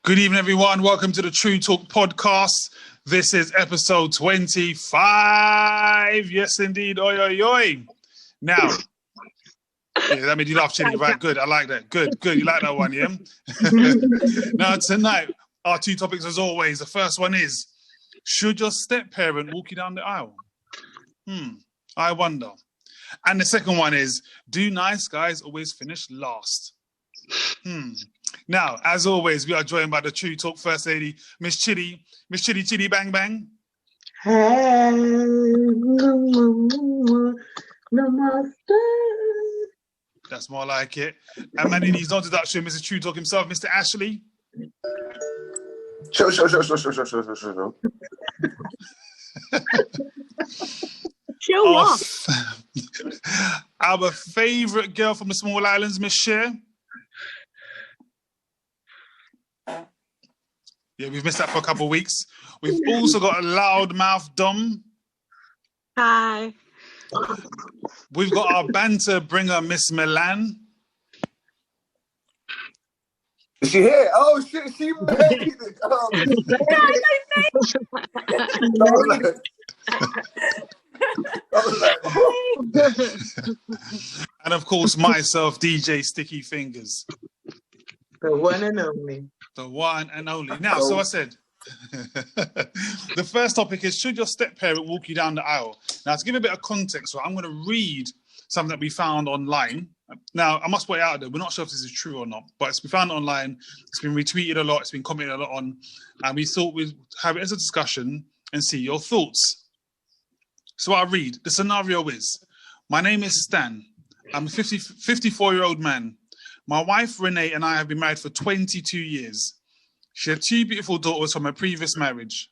Good evening, everyone. Welcome to the TruuuTalk podcast. This is episode 25. Yes, indeed. Oi, oi, oi. Now, that made you laugh, Chili. Right, good. I like that. Good. You like that one, yeah? Now, tonight, our two topics, as always. The first one is, should your step-parent walk you down the aisle? I wonder. And the second one is, do nice guys always finish last? Now, as always, we are joined by the TruuuTalk First Lady, Miss Chili Bang Bang. Hey, namaste. That's more like it. And man, in his introduction, Mr. TruuuTalk himself, Mr. Ashley. Show. Show off. Our favourite girl from the small islands, Miss Cher. Yeah, we've missed that for a couple of weeks. We've also got a loudmouth Dom. Hi. We've got our banter bringer, Miss Milan. Is she here? Oh shit, she made it. And of course, myself, DJ Sticky Fingers. The one and only. The one and only. Now, so I said, the first topic is, should your step-parent walk you down the aisle? Now, to give a bit of context, I'm going to read something that we found online. Now, I must put it out there. We're not sure if this is true or not, but we found it online. It's been retweeted a lot. It's been commented a lot on. And we thought we'd have it as a discussion and see your thoughts. So I'll read. The scenario is, my name is Stan. I'm a 54-year-old man. My wife, Renee, and I have been married for 22 years. She had two beautiful daughters from her previous marriage.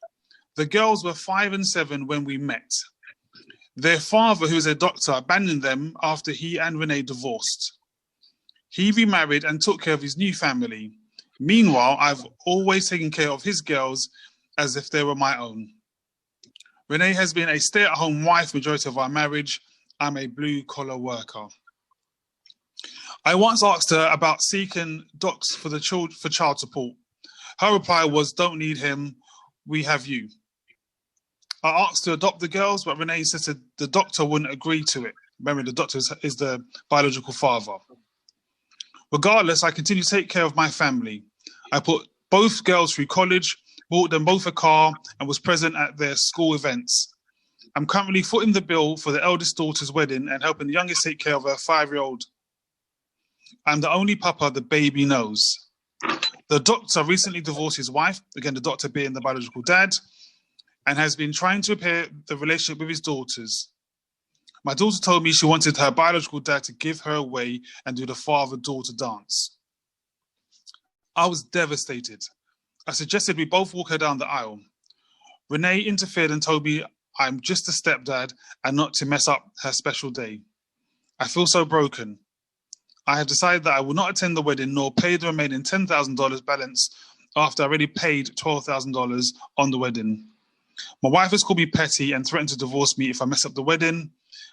The girls were 5 and 7 when we met. Their father, who is a doctor, abandoned them after he and Renee divorced. He remarried and took care of his new family. Meanwhile, I've always taken care of his girls as if they were my own. Renee has been a stay-at-home wife majority of our marriage. I'm a blue-collar worker. I once asked her about seeking docs for child support. Her reply was, don't need him, we have you. I asked to adopt the girls, but Renee insisted the doctor wouldn't agree to it. Remember, the doctor is the biological father. Regardless, I continue to take care of my family. I put both girls through college, bought them both a car, and was present at their school events. I'm currently footing the bill for the eldest daughter's wedding and helping the youngest take care of her 5-year-old. I'm the only papa the baby knows. The doctor recently divorced his wife, again, the doctor being the biological dad, and has been trying to repair the relationship with his daughters. My daughter told me she wanted her biological dad to give her away and do the father-daughter dance. I was devastated. I suggested we both walk her down the aisle. Renee interfered and told me I'm just a stepdad and not to mess up her special day. I feel so broken. I have decided that I will not attend the wedding nor pay the remaining $10,000 balance after I already paid $12,000 on the wedding. My wife has called me petty and threatened to divorce me if I mess up the wedding.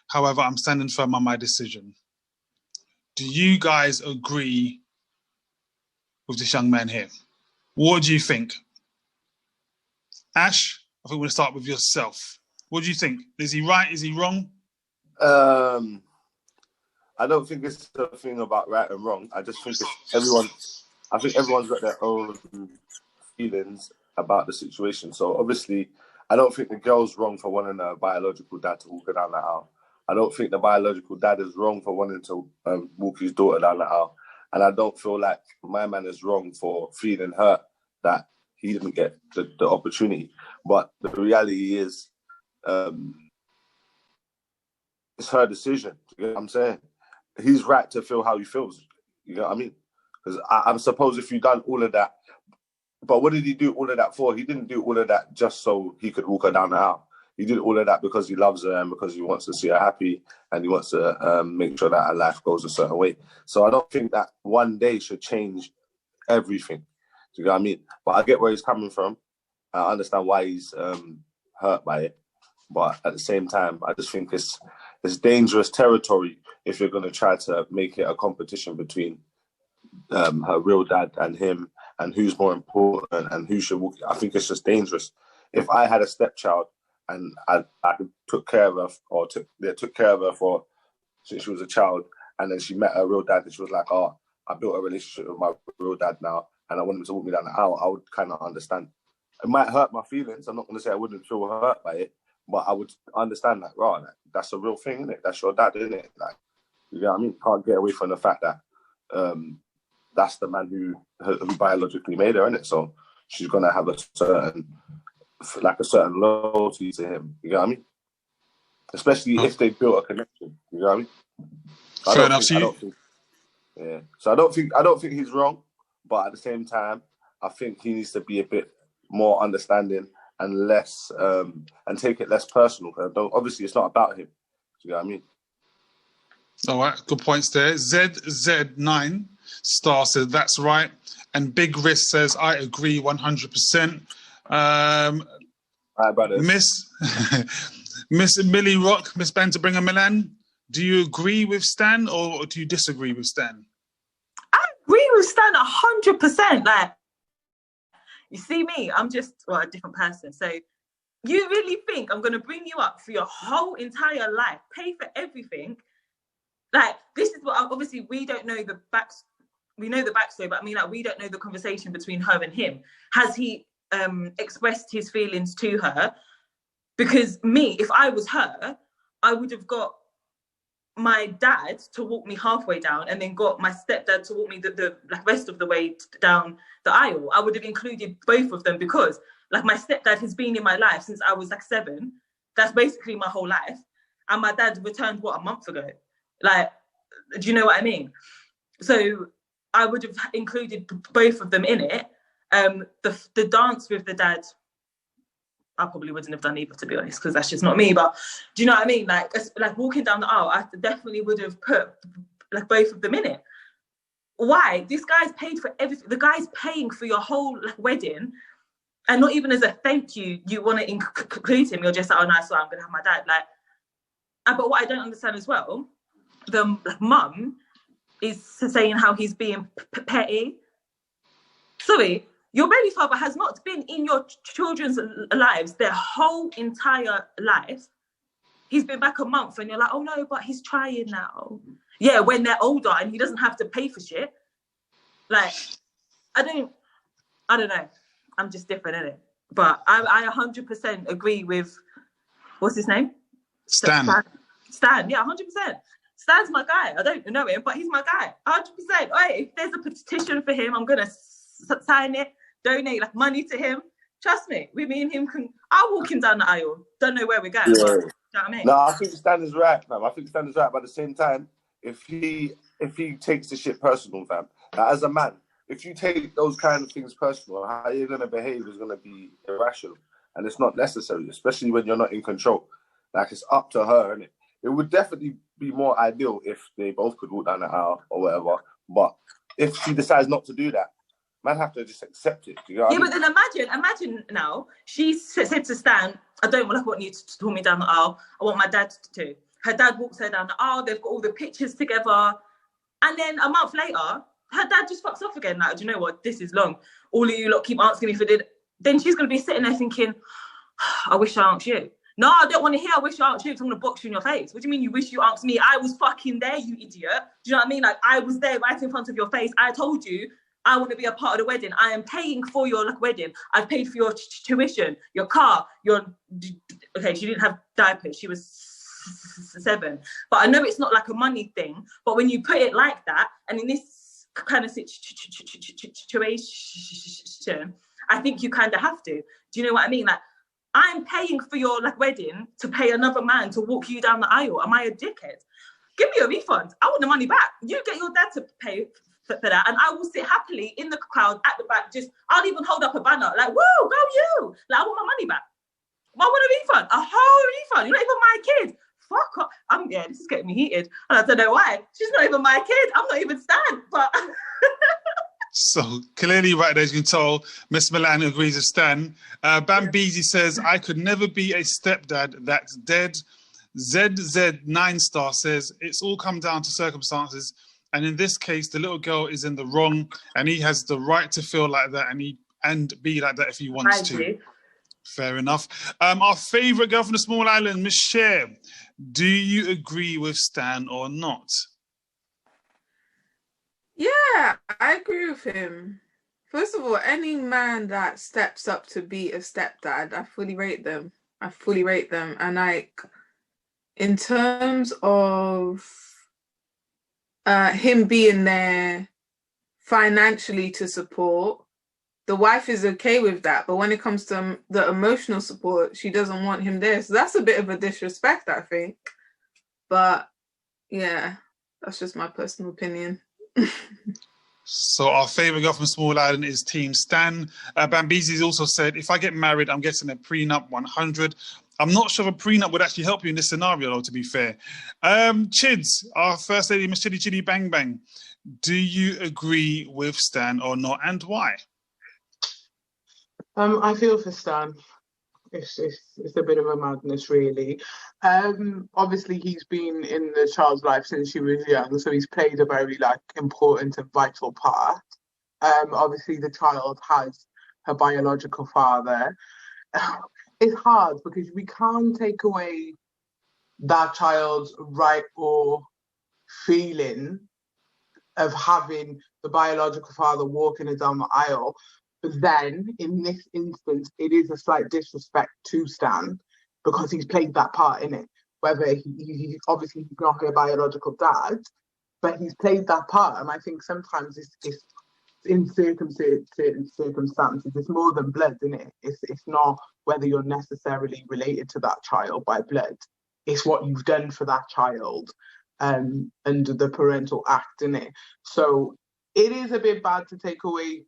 However, I'm standing firm on my decision. Do you guys agree with this young man here? What do you think? Ash, I think we're going to start with yourself. What do you think? Is he right? Is he wrong? I don't think it's the thing about right and wrong. I just think everyone's got their own feelings about the situation. So obviously, I don't think the girl's wrong for wanting a biological dad to walk her down the aisle. I don't think the biological dad is wrong for wanting to walk his daughter down the aisle. And I don't feel like my man is wrong for feeling hurt that he didn't get the opportunity. But the reality is, it's her decision. You know what I'm saying? He's right to feel how he feels. You know what I mean? Because I suppose if you've done all of that, but what did he do all of that for? He didn't do all of that just so he could walk her down the aisle. He did all of that because he loves her and because he wants to see her happy and he wants to make sure that her life goes a certain way. So I don't think that one day should change everything. Do you know what I mean? But I get where he's coming from. I understand why he's hurt by it. But at the same time, I just think it's dangerous territory if you're going to try to make it a competition between her real dad and him, and who's more important and who should walk. I think it's just dangerous. If I had a stepchild and I took care of her took care of her for since she was a child, and then she met her real dad and she was like, oh, I built a relationship with my real dad now and I want him to walk me down the aisle, I would kind of understand. It might hurt my feelings. I'm not going to say I wouldn't feel hurt by it, but I would understand that, right, like, that's a real thing, isn't it? That's your dad, isn't it? Like, you know what I mean? Can't get away from the fact that that's the man who biologically made her, isn't it? So she's going to have a certain loyalty to him, you know what I mean? Especially if they built a connection, you know what I mean? Fair enough. So I don't think he's wrong, but at the same time, I think he needs to be a bit more understanding and less and take it less personal. Obviously, it's not about him. Do you know what I mean? All right, good points there. ZZ9 Star says that's right, and Big Risk says I agree 100%. All right, brothers. Miss Millie Rock, Miss Banterbringer Milan, do you agree with Stan or do you disagree with Stan? I agree with Stan 100%. Like, you see me, I'm just a different person. So you really think I'm going to bring you up for your whole entire life, pay for everything? Like, this is what, obviously, we don't know the we know the backstory, but I mean, like, we don't know the conversation between her and him. Has he expressed his feelings to her? Because me, if I was her, I would have got my dad to walk me halfway down and then got my stepdad to walk me the rest of the way down the aisle. I would have included both of them because, like, my stepdad has been in my life since I was like 7. That's basically my whole life. And my dad returned, a month ago? Like, do you know what I mean? So I would have included both of them in it. The dance with the dad, I probably wouldn't have done either, to be honest, because that's just not me. But do you know what I mean? Like walking down the aisle, I definitely would have put like both of them in it. Why? This guy's paid for everything. The guy's paying for your whole wedding, and not even as a thank you, you want to include him. You're just like, oh, nice, so I'm going to have my dad. Like, but what I don't understand as well, the mum is saying how he's being petty. Sorry. Your baby father has not been in your children's lives their whole entire life. He's been back a month and you're like, oh no, but he's trying now. Yeah, when they're older and he doesn't have to pay for shit. Like, I don't know. I'm just different, innit? But I 100% agree with, what's his name? Stan, yeah, 100%. Stan's my guy. I don't know him, but he's my guy. 100%. If there's a petition for him, I'm going to sign it, donate like money to him. Trust me, me and him I'll walk him down the aisle. Don't know where we're going. Yeah. But, you know what I mean? No, I think Stan is right, man. I think Stan is right. But at the same time, if he takes the shit personal, fam, like, as a man, if you take those kind of things personal, how you're going to behave is going to be irrational. And it's not necessary, especially when you're not in control. Like, it's up to her, innit? It would definitely be more ideal if they both could walk down the aisle or whatever. But if she decides not to do that, man have to just accept it. You know what I mean? But then imagine now, she said to Stan, I don't want you to pull me down the aisle. I want my dad to. Her dad walks her down the aisle. They've got all the pictures together. And then a month later, her dad just fucks off again. Like, do you know what? This is long. All of you lot keep asking me for this. Then she's going to be sitting there thinking, I wish I asked you. No, I don't want to hear I wish you asked you. I'm going to box you in your face. What do you mean you wish you asked me? I was fucking there, you idiot. Do you know what I mean? Like, I was there right in front of your face. I told you I want to be a part of the wedding. I am paying for your wedding. I've paid for your tuition, your car, okay, she didn't have diapers. She was 7. But I know it's not like a money thing. But when you put it like that, and in this kind of situation, I think you kind of have to. Do you know what I mean? Like, I'm paying for your wedding to pay another man to walk you down the aisle. Am I a dickhead? Give me a refund. I want the money back. You get your dad to pay for that, and I will sit happily in the crowd at the back. I'll even hold up a banner like, "Woo, go you!" Like, I want my money back. I want a refund, a whole refund. You're not even my kid. Fuck off. This is getting me heated, and I don't know why. She's not even my kid. I'm not even Stan, but. So clearly, right there, as you can tell, Miss Milan agrees with Stan. Bambeezy says, I could never be a stepdad. That's dead. ZZ9 Star says, it's all come down to circumstances. And in this case, the little girl is in the wrong, and he has the right to feel like that and be like that if he wants to. Fair enough. Our favourite girl from the small island, Miss Cher. Do you agree with Stan or not? Yeah, I agree with him. First of all, any man that steps up to be a stepdad, I fully rate them. And like, in terms of him being there financially to support, the wife is okay with that. But when it comes to the emotional support, she doesn't want him there. So that's a bit of a disrespect, I think. But yeah, that's just my personal opinion. So our favourite girl from Small Island is Team Stan. Bambizi's also said, if I get married, I'm getting a prenup 100. I'm not sure if a prenup would actually help you in this scenario, though, to be fair. Chids, our first lady, Miss Chitty Chitty Bang Bang. Do you agree with Stan or not, and why? I feel for Stan. It's a bit of a madness, really. Obviously, he's been in the child's life since she was young, so he's played a very important and vital part. Obviously, the child has her biological father. It's hard because we can't take away that child's right or feeling of having the biological father walking her down the aisle. But then, in this instance, it is a slight disrespect to Stan because he's played that part in it. Whether he's obviously not her biological dad, but he's played that part. And I think sometimes it's in certain circumstances, it's more than blood, isn't it? It's not whether you're necessarily related to that child by blood. It's what you've done for that child under the parental act, isn't it? So it is a bit bad to take away,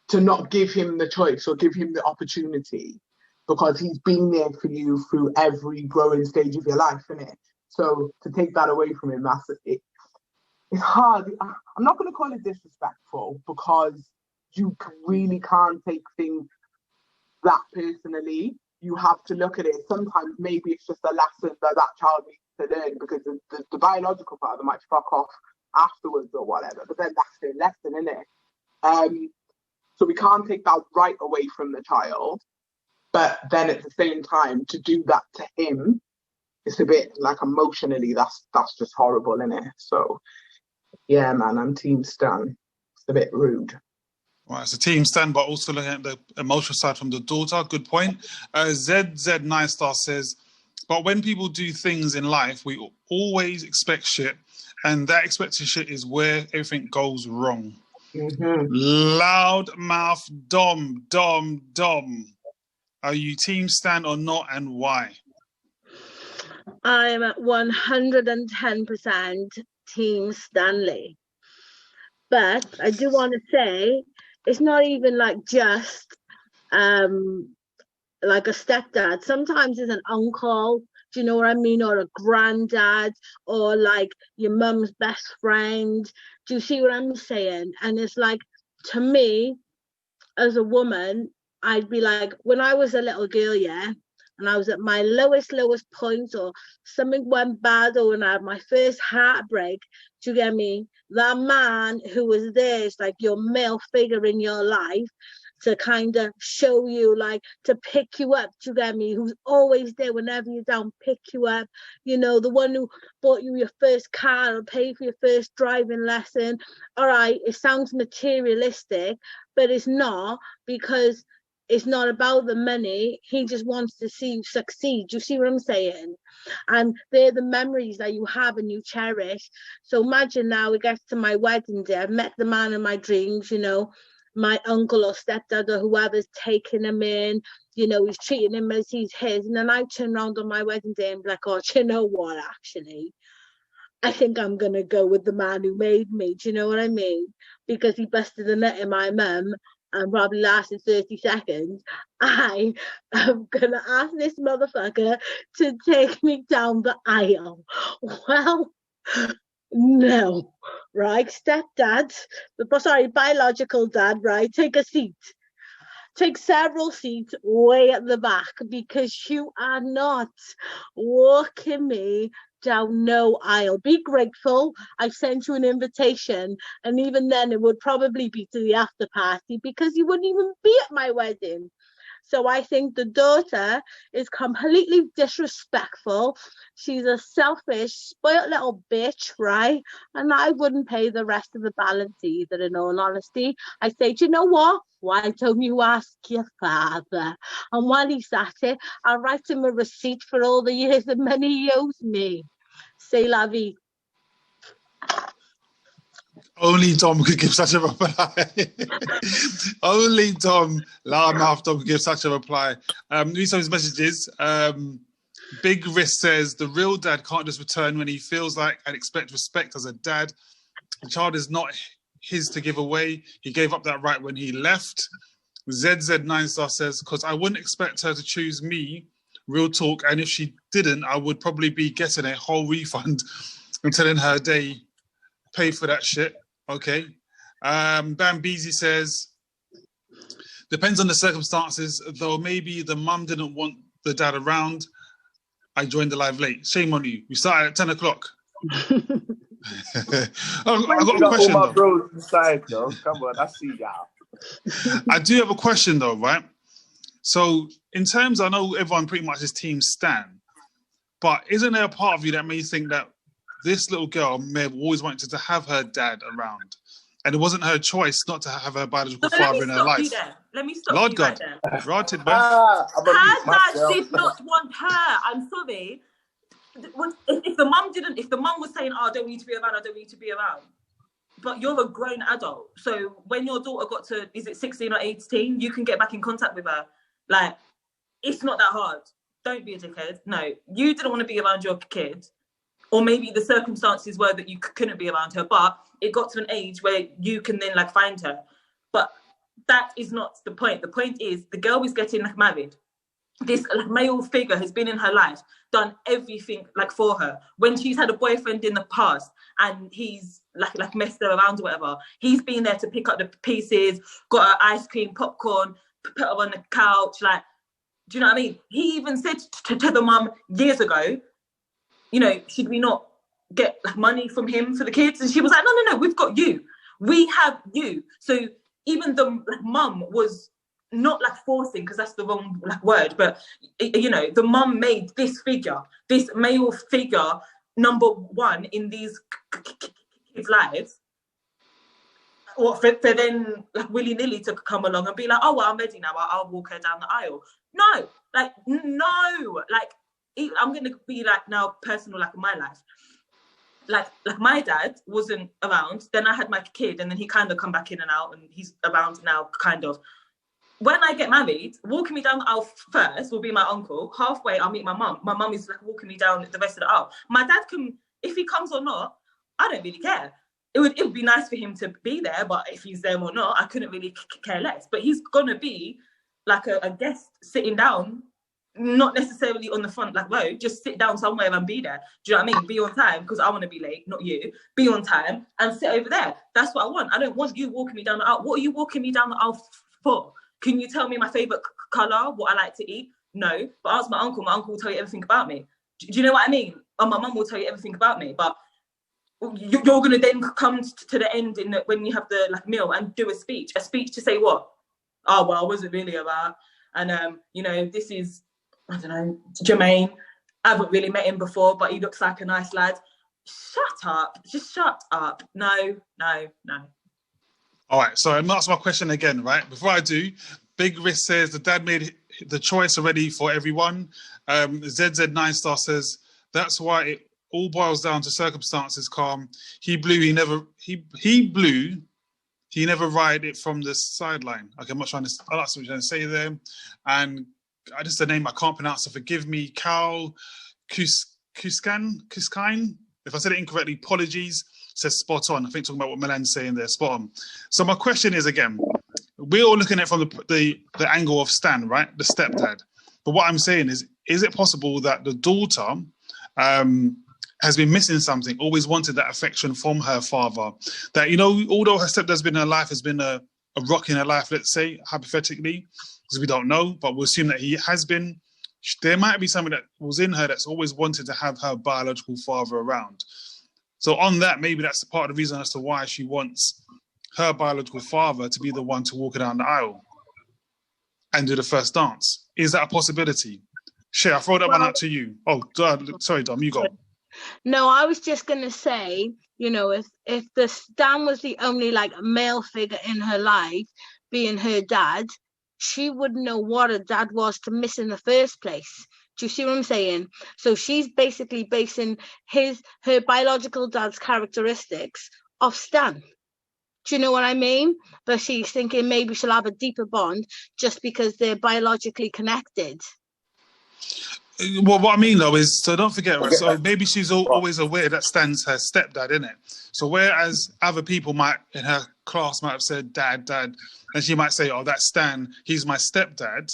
to not give him the choice or give him the opportunity, because he's been there for you through every growing stage of your life, innit? So to take that away from him, it's hard. I'm not going to call it disrespectful because you really can't take things that personally. You have to look at it. Sometimes maybe it's just a lesson that child needs to learn, because the biological father might fuck off afterwards or whatever, but then that's their lesson, innit? So we can't take that right away from the child, but then at the same time, to do that to him, it's a bit emotionally, that's just horrible, innit? So yeah, man, I'm Team Stan. It's a bit rude. Right, so Team Stan, but also looking at the emotional side from the daughter. Good point. ZZ9 Star says, but when people do things in life, we always expect shit, and that expected shit is where everything goes wrong. Mm-hmm. Loudmouth Dom. Are you Team Stan or not, and why? I'm at 110% Team Stanley. But I do want to say, it's not even just a stepdad. Sometimes it's an uncle, do you know what I mean? Or a granddad, or your mum's best friend. Do you see what I'm saying? And it's to me, as a woman, I'd be when I was a little girl, yeah, and I was at my lowest point, or something went bad, or when I had my first heartbreak, do you get me? That man who was there is your male figure in your life, to kind of show you, to pick you up, do you get me? Who's always there whenever you're down, pick you up. You know, the one who bought you your first car or paid for your first driving lesson. All right, it sounds materialistic, but it's not, because it's not about the money. He just wants to see you succeed. You see what I'm saying? And they're the memories that you have and you cherish. So imagine now it gets to my wedding day. I've met the man of my dreams, you know, my uncle or stepdad or whoever's taking him in, you know, he's treating him as he's his. And then I turn around on my wedding day and be like, oh, do you know what, actually? I think I'm going to go with the man who made me. Do you know what I mean? Because he busted a nut in my mum and probably lasted 30 seconds. I am going to ask this motherfucker to take me down the aisle. Well, no, right? Stepdad, biological dad, right? Take a seat. Take several seats way at the back, because you are not walking me down no aisle. Be grateful. I sent you an invitation, and even then it would probably be to the after party because you wouldn't even be at my wedding. So I think the daughter is completely disrespectful. She's a selfish, spoiled little bitch, right? And I wouldn't pay the rest of the balance either, in all honesty. I say, do you know what? Why don't you ask your father? And while he's at it, I'll write him a receipt for all the years of money he owes me. C'est la vie. Only Dom could give such a reply. Only Dom, loudmouth Dom could give such a reply. Read some of his messages. Big Risk says, the real dad can't just return when he feels like and expect respect as a dad. The child is not his to give away. He gave up that right when he left. ZZ9 says, because I wouldn't expect her to choose me, real talk, and if she didn't, I would probably be getting a whole refund and telling her they pay for that shit. Okay. Bambeezy says, depends on the circumstances, though maybe the mum didn't want the dad around. I joined the live late. Shame on you. We started at 10 o'clock. I got a question, all my though. bros inside, though. Come on, I see y'all. I do have a question, though, right? So, in terms, I know everyone pretty much is Team Stan, but isn't there a part of you that may think that this little girl may have always wanted to have her dad around, and it wasn't her choice not to have her biological father in her life? Let me stop Lord you God. right there. Rotted, Her dad did not want her. I'm sorry. If the mum was saying, oh, I don't need to be around, I don't need to be around, but you're a grown adult. So when your daughter got to, is it 16 or 18, you can get back in contact with her. Like, it's not that hard. Don't be a dickhead. No, you didn't want to be around your kid. Or maybe the circumstances were that you couldn't be around her, but it got to an age where you can then like find her. But that is not the point. The point is the girl is getting like married. This male figure has been in her life, done everything like for her. When she's had a boyfriend in the past and he's like messed her around or whatever, he's been there to pick up the pieces, got her ice cream, popcorn, put her on the couch. Like, do you know what I mean? He even said to the mum years ago, you know, should we not get money from him for the kids? And she was like, no, we've got you. We have you. So even the mum was not like forcing, because that's the wrong word, but you know, the mum made this figure, this male figure, number one in these kids' lives. Or for then like willy-nilly to come along and be like, oh well, I'm ready now, I'll walk her down the aisle. No, I'm gonna be like now personal, like in my life. Like my dad wasn't around, then I had my kid, and then he kind of come back in and out, and he's around now, kind of. When I get married, walking me down the aisle first will be my uncle. Halfway, I'll meet my mum. My mum is like walking me down the rest of the aisle. My dad can, if he comes or not, I don't really care. It would be nice for him to be there, but if he's there or not, I couldn't really care less. But he's gonna be like a guest sitting down, not necessarily on the front row, just sit down somewhere and be there. Do you know what I mean? Be on time, because I want to be late, not you. Be on time and sit over there. That's what I want. I don't want you walking me down the aisle. What are you walking me down the aisle for? Can you tell me my favourite colour, what I like to eat? No. But ask my uncle. My uncle will tell you everything about me. Do you know what I mean? And my mum will tell you everything about me. But you're going to then come to the end when you have the meal and do a speech to say what? Oh, well, I wasn't really about. And, you know, this is, I don't know, Jermaine. I haven't really met him before, but he looks like a nice lad. Shut up. Just shut up. No. All right, so I'm asking my question again, right? Before I do, Big Risk says the dad made the choice already for everyone. ZZ9 says that's why it all boils down to circumstances. Calm. He blew. He blew. He never ride it from the sideline. Okay, I'm not trying to. That's what I'm trying to say there. And just a name I can't pronounce, so forgive me. Cal Kuskine. If I said it incorrectly, apologies. Says spot on. I think talking about what Milan's saying there, spot on. So my question is, again, we're all looking at it from the angle of Stan, right? The stepdad. But what I'm saying is it possible that the daughter has been missing something, always wanted that affection from her father? That, you know, although her stepdad's been in her life, has been a rock in her life, let's say, hypothetically, because we don't know, but we'll assume that he has been. there might be something that was in her that's always wanted to have her biological father around. So on that, maybe that's part of the reason as to why she wants her biological father to be the one to walk her down the aisle and do the first dance. Is that a possibility? Shay, I'll throw that one out to you. Oh, sorry, Dom, you go. No, I was just going to say, you know, if the Stan was the only like male figure in her life, being her dad, she wouldn't know what a dad was to miss in the first place. Do you see what I'm saying? So she's basically basing her biological dad's characteristics off Stan. Do you know what I mean? But she's thinking maybe she'll have a deeper bond just because they're biologically connected. Well, what I mean though is, so don't forget, right? So maybe she's always aware that Stan's her stepdad, isn't it? So whereas other people might in her class might have said dad, and she might say, oh, that's Stan, he's my stepdad.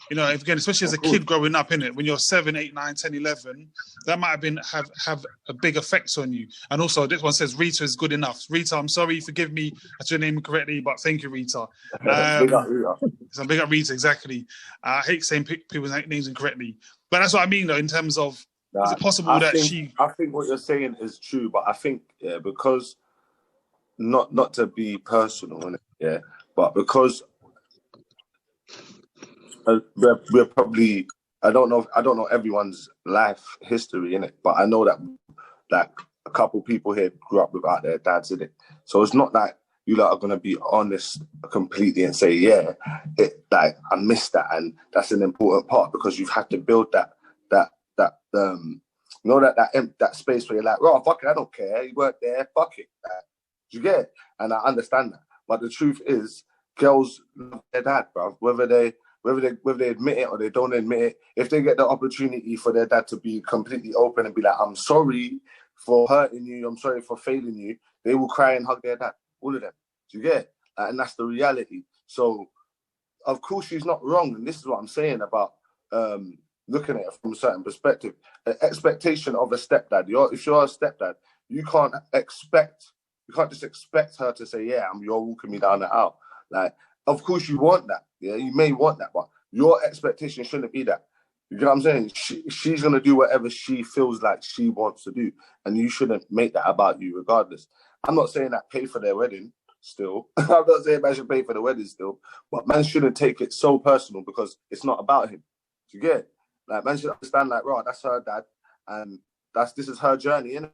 You know, again, especially as a kid growing up, in it, when you're 7, 8, 9, 10, 11, that might have been have a big effect on you. And also, this one says Rita is good enough. Rita, I'm sorry, forgive me, I said your name correctly, but thank you, Rita. Big up Rita. So big up Rita, exactly. I hate saying people's names incorrectly, but that's what I mean, though, in terms of is it possible that she? I think what you're saying is true, but I think because not to be personal, but because. We're probably I don't know everyone's life history in it, but I know that like a couple people here grew up without their dads in it. So it's not like you lot are gonna be honest completely and say, yeah, like I missed that, and that's an important part because you've had to build that that space where you're like, oh fuck it, I don't care, you weren't there, fuck it. You get it? And I understand that. But the truth is, girls love their dad, bro. Whether they admit it or they don't admit it, if they get the opportunity for their dad to be completely open and be like, I'm sorry for hurting you, I'm sorry for failing you, they will cry and hug their dad, all of them. Do you get it? And that's the reality. So, of course, she's not wrong. And this is what I'm saying about looking at it from a certain perspective. The expectation of a stepdad, if you're a stepdad, you can't just expect her to say, yeah, you're walking me down the aisle. Like, of course you want that. Yeah, you may want that, but your expectation shouldn't be that. You know what I'm saying? She's going to do whatever she feels like she wants to do, and you shouldn't make that about you regardless. I'm not saying that pay for their wedding still. I'm not saying man should pay for the wedding still, but man shouldn't take it so personal because it's not about him. Do you get it? Like, man should understand, like, right, that's her dad, and this is her journey, innit?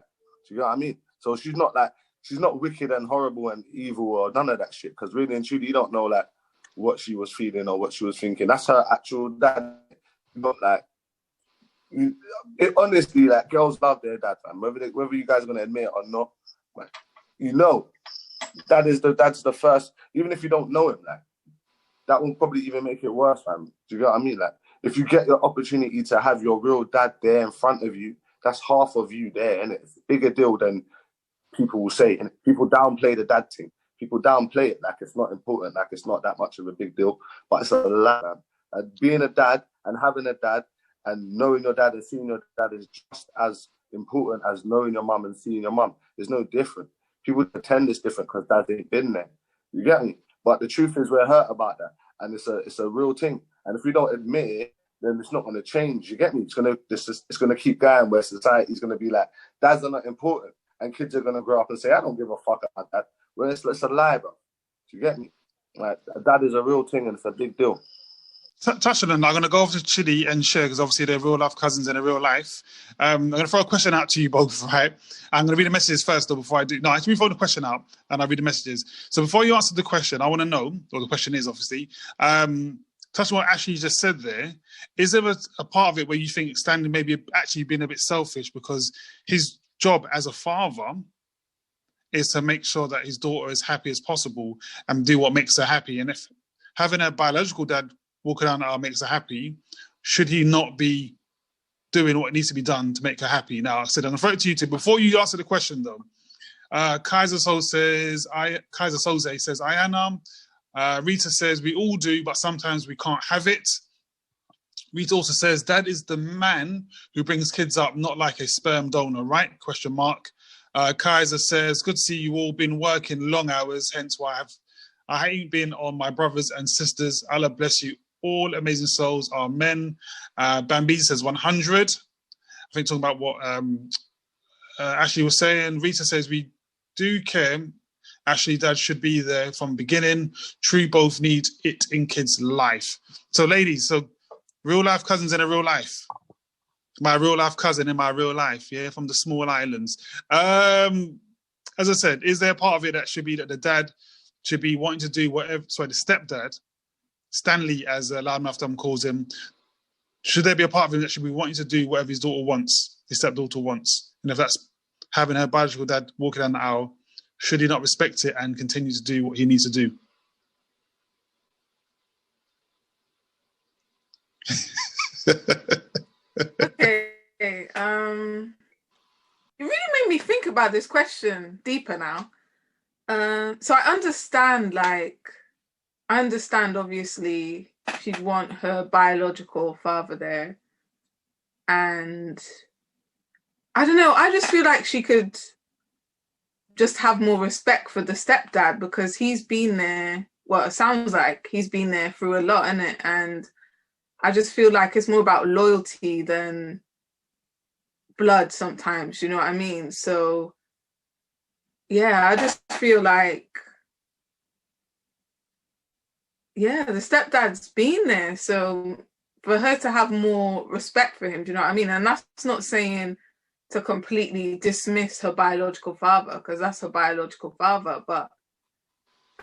Do you know what I mean? So she's not wicked and horrible and evil or none of that shit, because really and truly, you don't know, like, what she was feeling or what she was thinking. That's her actual dad. Not like, honestly, like, girls love their dad, man. Whether you guys are going to admit it or not, like, you know, dad's the first, even if you don't know him, like, that will probably even make it worse, fam. Do you get what I mean? Like, if you get your opportunity to have your real dad there in front of you, that's half of you there, and it's a bigger deal than people will say. And people downplay the dad thing. People downplay it like it's not important, like it's not that much of a big deal, but it's a lot, man. And being a dad and having a dad and knowing your dad and seeing your dad is just as important as knowing your mum and seeing your mum. There's no different. People pretend it's different because dad ain't been there. You get me? But the truth is, we're hurt about that, and it's a real thing. And if we don't admit it, then it's not going to change. You get me? It's gonna keep going where society's going to be like, dads are not important, and kids are going to grow up and say, I don't give a fuck about that. Well, it's a lie, bro. Do you get me? Like, that is a real thing, and it's a big deal. Touching on that, I'm going to go over to Chidi and Cher, because obviously they're real life cousins in a real life. I'm going to throw a question out to you both, right? I'm going to read the messages first, though, before I do. No, actually, throw the question out, and I'll read the messages. So before you answer the question, I want to know, or the question is, obviously, touching on what Ashley just said there, is there a part of it where you think Stanley maybe actually being a bit selfish because his job as a father is to make sure that his daughter is happy as possible and do what makes her happy? And if having a biological dad walking down the aisle makes her happy, should he not be doing what needs to be done to make her happy? Now, I said, I'm going to throw it to you two. Before you answer the question, though, Kaiser Soze says, Ayana. Rita says, we all do, but sometimes we can't have it. Rita also says, Dad is the man who brings kids up, not like a sperm donor, right? ? Kaiser says, good to see you all been working long hours, hence why I ain't been on my brothers and sisters. Allah bless you all amazing souls are men. Bambi says 100. I think talking about what Ashley was saying. Rita says we do care. Ashley, dad should be there from the beginning. True, both need it in kids' life. So, ladies, so real life cousins in a real life. My real life cousin in my real life, yeah, from the small islands. As I said, is there a part of it that should be that the dad should be wanting to do whatever? Sorry, the stepdad, Stanley, as Loudmouth Dumb calls him. Should there be a part of him that should be wanting to do whatever his daughter wants, his stepdaughter wants? And if that's having her biological dad walking down the aisle, should he not respect it and continue to do what he needs to do? Okay. It really made me think about this question deeper now. So I understand, obviously she'd want her biological father there. And I don't know, I just feel like she could just have more respect for the stepdad because he's been there, well, it sounds like he's been there through a lot, innit? And I just feel like it's more about loyalty than blood sometimes, you know what I mean? So, yeah, I just feel like, yeah, the stepdad's been there. So for her to have more respect for him, do you know what I mean? And that's not saying to completely dismiss her biological father, because that's her biological father, but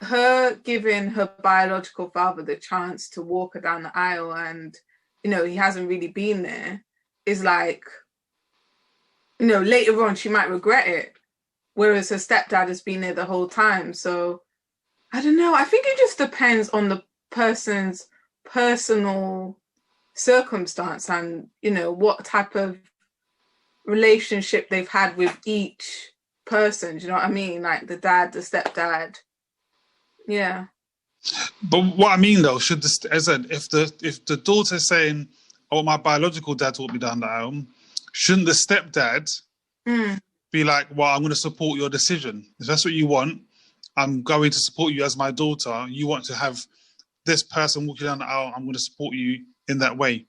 her giving her biological father the chance to walk her down the aisle and, you know, he hasn't really been there, is like, you know, later on she might regret it, whereas her stepdad has been there the whole time. So I don't know, I think it just depends on the person's personal circumstance and, you know, what type of relationship they've had with each person, do you know what I mean? Like the dad, the stepdad. Yeah. But what I mean though, should the, as I said, if the daughter's saying, "Oh, my biological dad walked me down the aisle," shouldn't the stepdad be like, "Well, I'm going to support your decision. If that's what you want, I'm going to support you as my daughter. You want to have this person walking down the aisle, I'm going to support you in that way."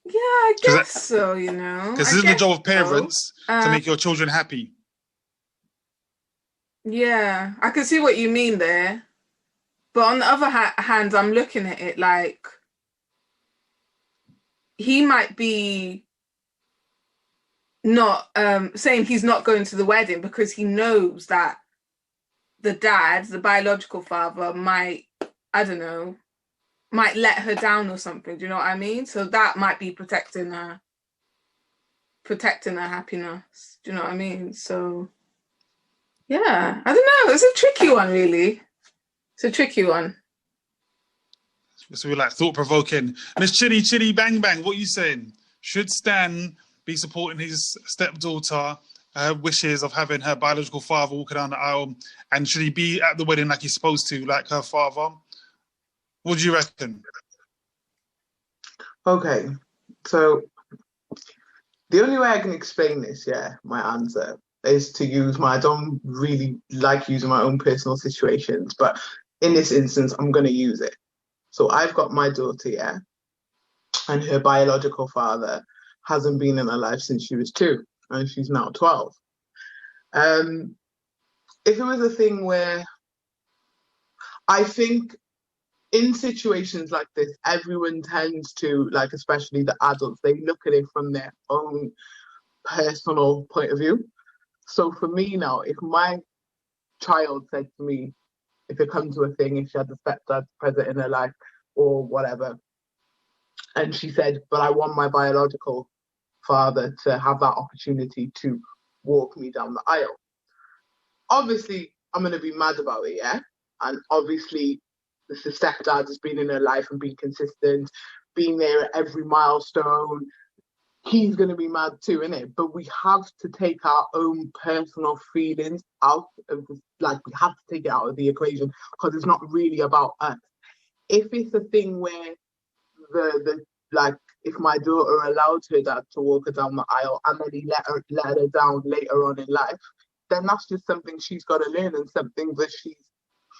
Yeah, I guess so, you know. Because this is the job of parents, to make your children happy. Yeah, I can see what you mean there. But on the other hand, I'm looking at it like he might be not saying he's not going to the wedding because he knows that the dad, the biological father, might, I don't know, might let her down or something. Do you know what I mean? So that might be protecting her happiness. Do you know what I mean? So yeah, I don't know. It's a tricky one, really. It's a tricky one. So we're like thought-provoking. And it's chitty bang bang. What are you saying? Should Stan be supporting his stepdaughter wishes of having her biological father walking down the aisle? And should he be at the wedding like he's supposed to, like her father? What do you reckon? Okay, so the only way I can explain this, my answer, is to use I don't really like using my own personal situations, but in this instance, I'm going to use it. So I've got my daughter, and her biological father hasn't been in her life since she was 2, and she's now 12. If it was a thing where I think in situations like this, everyone tends to, like, especially the adults, they look at it from their own personal point of view. So for me now, if my child said to me, if it comes to a thing, if she had a stepdad present in her life or whatever, and she said, but I want my biological father to have that opportunity to walk me down the aisle, obviously I'm going to be mad about it, and obviously the stepdad has been in her life and been consistent, being there at every milestone. He's going to be mad too, innit? But we have to take our own personal feelings out of this, like, we have to take it out of the equation because it's not really about us. If it's a thing where if my daughter allowed her dad to walk her down the aisle and then he let her down later on in life, then that's just something she's got to learn and something that she's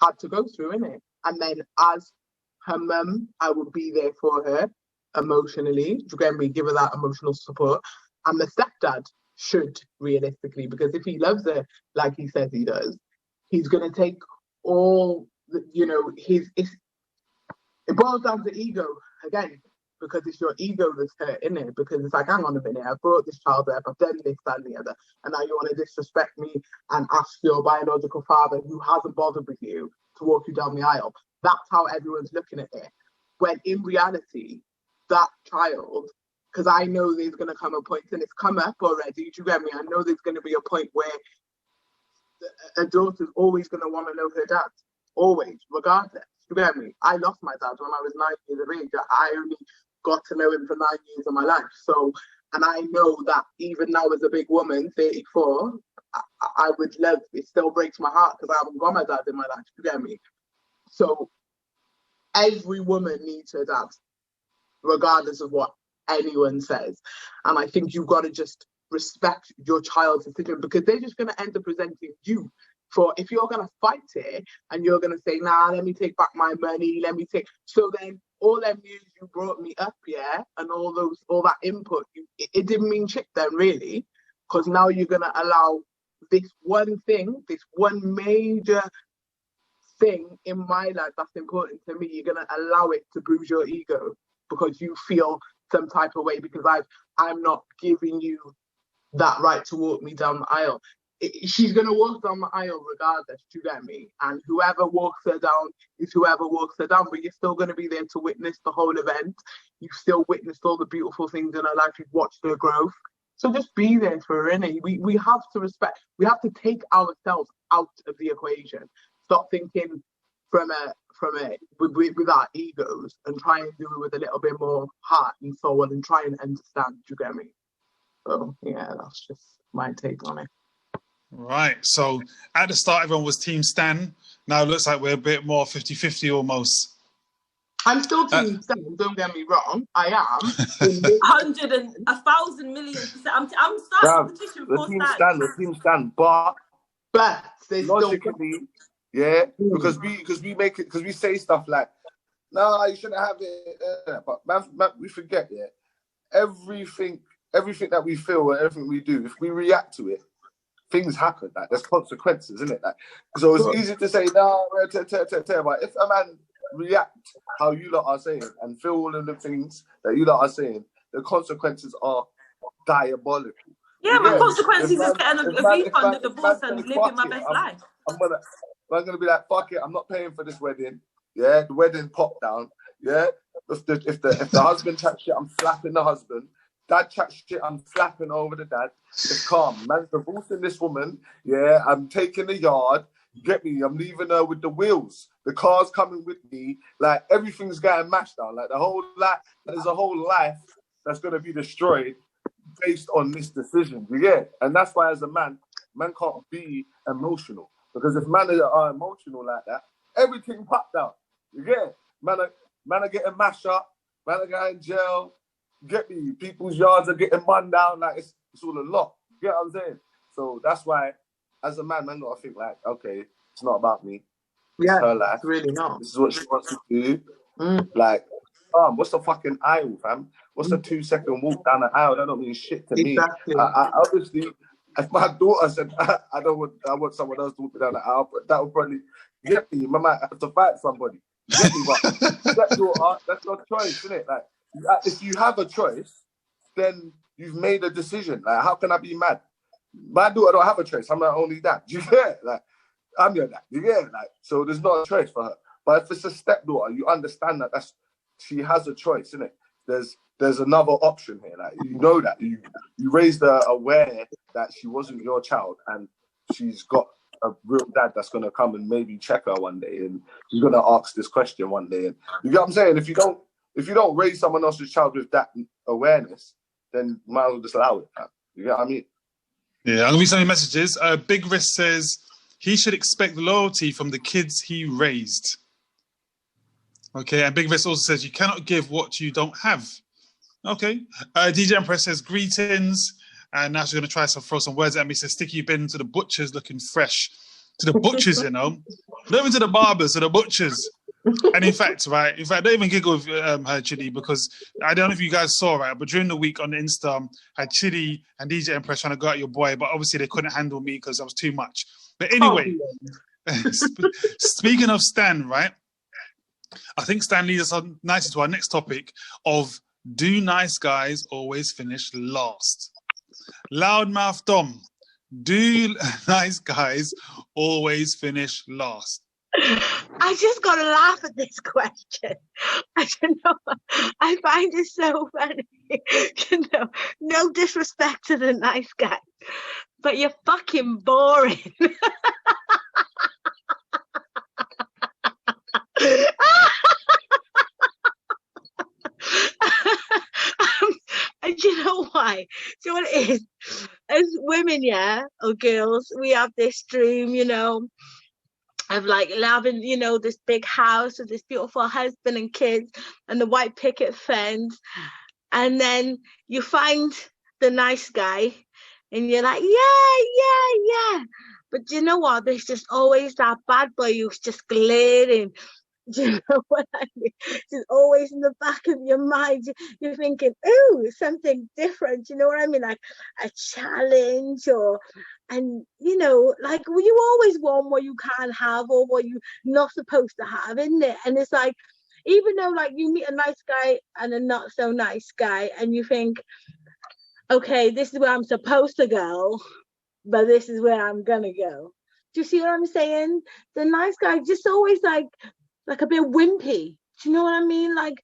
had to go through, innit? And then as her mum, I would be there for her emotionally. Do you get me? Give her that emotional support. And the stepdad should, realistically, because if he loves her like he says he does, he's going to take all, you know, it boils down to ego again, because it's your ego that's hurt, isn't it? Because it's like, hang on a minute, I've brought this child up, I've done this, that, and the other, and now you want to disrespect me and ask your biological father, who hasn't bothered with you, to walk you down the aisle. That's how everyone's looking at it. When in reality, that child, because I know there's going to come a point, and it's come up already, do you get me? I know there's going to be a point where a daughter's always going to want to know her dad, always, regardless. Do you get me? I lost my dad when I was 9 years of age. I only got to know him for 9 years of my life. So, and I know that even now as a big woman, 34, I would love, it still breaks my heart because I haven't got my dad in my life. Do you get me? So every woman needs her dad, regardless of what anyone says. And I think you've got to just respect your child's decision, because they're just going to end up presenting you for, if you're going to fight it and you're going to say, nah, let me take back my money, so then all them years you brought me up, yeah, and all that input, it didn't mean shit then, really, because now you're going to allow this one major thing in my life that's important to me, you're going to allow it to bruise your ego because you feel some type of way because I'm not giving you that right to walk me down the aisle. She's going to walk down the aisle regardless, do you get me? And whoever walks her down is whoever walks her down, but you're still going to be there to witness the whole event. You've still witnessed all the beautiful things in her life. You've watched her growth. So just be there for her, innit? We have to respect. We have to take ourselves out of the equation. Stop thinking with our egos and try and do it with a little bit more heart and soul and try and understand, do you get me? So, yeah, that's just my take on it. Right. So at the start, everyone was Team Stan. Now it looks like we're a bit more 50-50 almost. I'm still Team Stan, don't get me wrong. I am. 100 and 1,000 million%. I'm starting a petition for Stan. The Team Stan, but logically, yeah, because we say stuff like, no, you shouldn't have it. But man, we forget, yeah, everything that we feel and everything we do, if we react to it, things happen. Like there's consequences, isn't it? Like, so it's easy to say no, but if a man react how you lot are saying and feel all of the things that you lot are saying, the consequences are diabolical. Yeah, my consequences is getting a refund, a divorce, and living my best life. I'm gonna be like, fuck it, I'm not paying for this wedding. Yeah, the wedding popped down. Yeah, if the husband chat shit, I'm slapping the husband. Dad chat shit, I'm slapping over the dad. It's calm. Man's divorcing this woman. Yeah, I'm taking the yard. You get me? I'm leaving her with the wheels. The car's coming with me. Like, everything's getting mashed down. Like, there's a whole life that's going to be destroyed based on this decision. You get? And that's why, as a man can't be emotional. Because if men are emotional like that, everything popped out. You get? Man are getting mashed up. Man are going in jail. Get me? People's yards are getting run down. Like, it's all a lot. You get what I'm saying? So that's why, as a man got to think like, okay, it's not about me. Yeah, it's her life. It's really not. This is what she wants to do. Like, what's the fucking aisle, fam? What's a 2-second walk down the aisle? That don't mean shit to me. I obviously, if my daughter said, I want someone else to walk down the aisle, but that would probably get me. I might have to fight somebody. Get me, but that's your choice, isn't it? Like, if you have a choice, then you've made a decision. Like, how can I be mad? My daughter don't have a choice. I'm her only dad. Do you get? Like, I'm your dad. You get? Like, so there's not a choice for her. But if it's a stepdaughter, you understand that she has a choice, isn't it? There's another option here. Like, you know that you raised her aware that she wasn't your child, and she's got a real dad that's gonna come and maybe check her one day, and you're gonna ask this question one day. And you get what I'm saying? If you don't raise someone else's child with that awareness, then you might as well just allow it. You get what I mean? Yeah, I'll read some messages. Big Risk says he should expect loyalty from the kids he raised. Okay, and Big Risk also says you cannot give what you don't have. Okay. DJ Empress says greetings, and now she's going to throw some words at me. Says Sticky, you've been to the butchers looking fresh. To the butchers, you know. Not even to the barbers, to the butchers. And in fact, don't even giggle with her, Chidi, because I don't know if you guys saw, right, but during the week on Insta, I had Chidi and DJ Empress trying to go at your boy, but obviously they couldn't handle me because I was too much. But anyway, speaking of Stan, right, I think Stan leads us on nicely to our next topic of, do nice guys always finish last? Loudmouth Dom, do nice guys always finish last? I just gotta laugh at this question. I don't know. I find it so funny. You know, no disrespect to the nice guy, but you're fucking boring. And you know why? Do you know what it is? As women, yeah, or girls, we have this dream, you know, of like having, you know, this big house with this beautiful husband and kids and the white picket fence. And then you find the nice guy and you're like, yeah. But you know what? There's just always that bad boy who's just glaring. Do you know what I mean? Just always in the back of your mind, you're thinking, ooh, something different. You know what I mean? Like a challenge, and you know, like, well, you always want what you can't have or what you're not supposed to have, isn't it? And it's like, even though like you meet a nice guy and a not so nice guy, and you think, okay, this is where I'm supposed to go, but this is where I'm gonna go. Do you see what I'm saying? The nice guy just always like a bit wimpy. Do you know what I mean? Like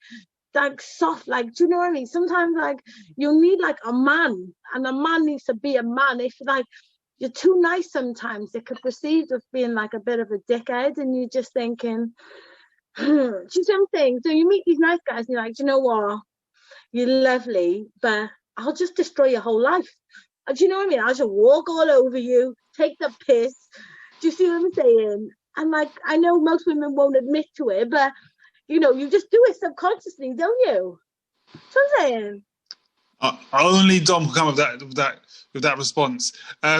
soft, like, do you know what I mean? Sometimes like you need like a man, and a man needs to be a man. If like you're too nice sometimes, it could perceive as being like a bit of a dickhead, and you're just thinking, do you see what I'm saying? So you meet these nice guys and you're like, do you know what? You're lovely, but I'll just destroy your whole life. Do you know what I mean? I'll just walk all over you, take the piss. Do you see what I'm saying? And like, I know most women won't admit to it, but you know, you just do it subconsciously, don't you? That's what I'm saying. Only Dom can come with that response.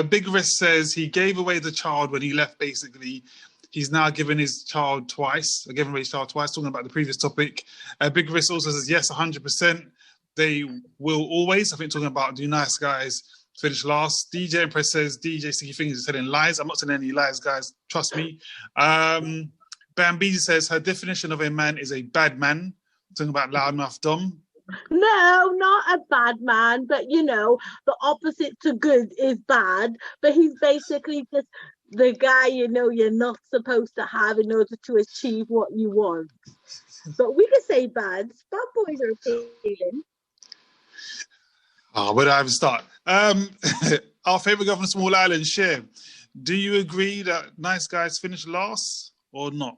Big Risk says he gave away the child when he left. Basically, he's now given his child twice. Given away his child twice. Talking about the previous topic. Big Risk also says yes, 100%. They will always. I think talking about do nice guys finish last. DJ Empress says DJ Sticky Fingers is telling lies. I'm not telling any lies, guys. Trust me. Bambizi says her definition of a man is a bad man. Talking about Loudmouth Dom. No, not a bad man, but you know, the opposite to good is bad. But he's basically just the guy, you know, you're not supposed to have in order to achieve what you want. But we could say bad. Bad boys are appealing. Oh, where do I even start? Our favourite girl from the small island, Cher. Do you agree that nice guys finish last or not?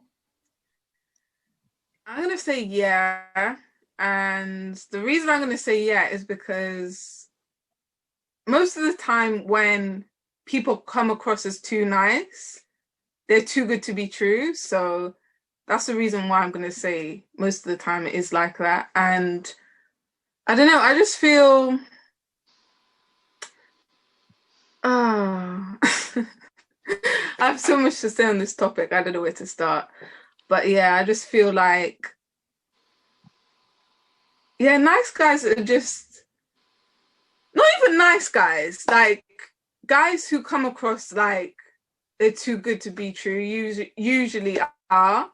I'm going to say yeah. And the reason I'm going to say yeah is because most of the time when people come across as too nice, they're too good to be true. So that's the reason why I'm going to say most of the time it is like that. And I don't know, I just feel... I have so much to say on this topic. I don't know where to start. But yeah, I just feel like, yeah, nice guys are just not even nice guys. Like guys who come across like they're too good to be true usually are.